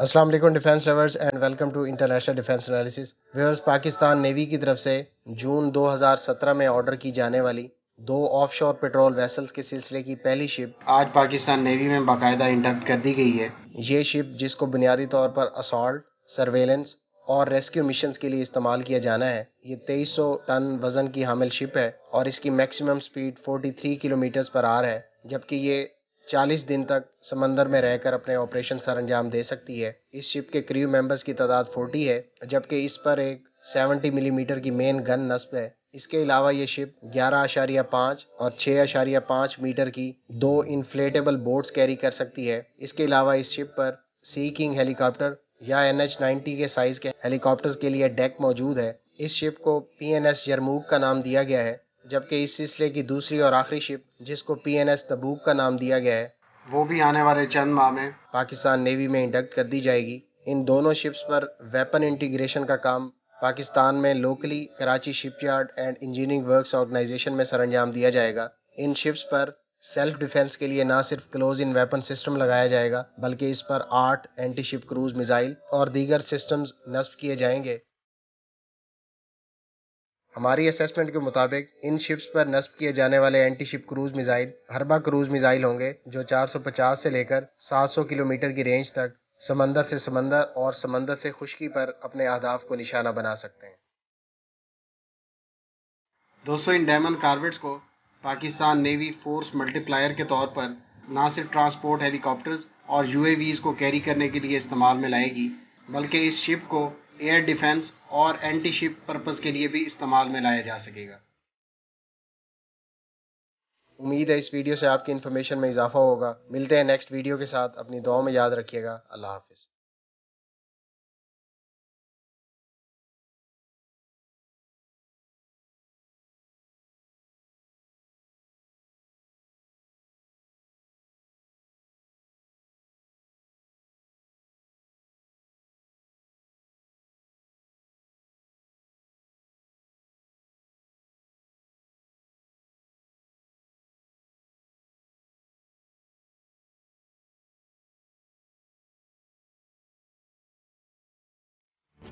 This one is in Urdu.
السلام علیکم defence lovers and welcome to international defence analysis viewers. Pakistan navy کی طرف سے جون 2017 میں آرڈر کی جانے والی 2 آف شور پیٹرول ویسلز کے سلسلے کی پہلی شپ آج پاکستان نیوی میں باقاعدہ انڈکٹ کر دی گئی ہے۔ یہ شپ، جس کو بنیادی طور پر اسالٹ، سرویلنس اور ریسکیو مشنز کے لیے استعمال کیا جانا ہے، یہ 2300 ٹن وزن کی حامل شپ ہے اور اس کی میکسیمم سپیڈ 43 کلومیٹرز پر آور ہے، جبکہ یہ 40 دن تک سمندر میں رہ کر اپنے آپریشن سر انجام دے سکتی ہے۔ اس شپ کے کریو ممبرز کی تعداد 40 ہے، جبکہ اس پر ایک 70 ملی میٹر کی مین گن نصب ہے۔ اس کے علاوہ یہ شپ 11.5 اور 6.5 میٹر کی 2 انفلیٹیبل بوٹس کیری کر سکتی ہے۔ اس کے علاوہ اس شپ پر سی کنگ ہیلی کاپٹر یا NH-90 کے سائز کے ہیلی کاپٹرز کے لیے ڈیک موجود ہے۔ اس شپ کو PNS یرموک کا نام دیا گیا ہے، جبکہ اس سلسلے کی دوسری اور آخری شپ، جس کو PNS تبوک کا نام دیا گیا ہے، وہ بھی آنے والے چند ماہ میں پاکستان نیوی میں انڈکٹ کر دی جائے گی۔ ان دونوں شپس پر ویپن انٹیگریشن کا کام پاکستان میں locally Karachi shipyard and engineering works organisation میں سر انجام دیا جائے گا۔ ان شپس پر سیلف ڈیفنس کے لیے نہ صرف کلوز ان ویپن سسٹم لگایا جائے گا، بلکہ اس پر 8 اینٹی شپ کروز میزائل اور دیگر سسٹمز نصب کیے جائیں گے۔ ہماری اسیسمنٹ کے مطابق ان شپس پر نصب کیے جانے والے اینٹی شپ کروز میزائل ہربا کروز میزائل ہوں گے، جو 450 سے لے کر 700 کلومیٹر کی رینج تک سمندر سے سمندر اور سمندر سے خشکی پر اپنے اہداف کو نشانہ بنا سکتے ہیں۔ دوستو، ان ڈائمنڈ کاربیٹس کو پاکستان نیوی فورس ملٹی پلائر کے طور پر نہ صرف ٹرانسپورٹ ہیلی کاپٹرز اور UAVs کو کیری کرنے کے لیے استعمال میں لائے گی، بلکہ اس شپ کو ایئر ڈیفنس اور اینٹی شپ پرپز کے لیے بھی استعمال میں لایا جا سکے گا۔ امید ہے اس ویڈیو سے آپ کی انفارمیشن میں اضافہ ہوگا۔ ملتے ہیں نیکسٹ ویڈیو کے ساتھ، اپنی دعاؤں میں یاد رکھیے گا۔ اللہ حافظ۔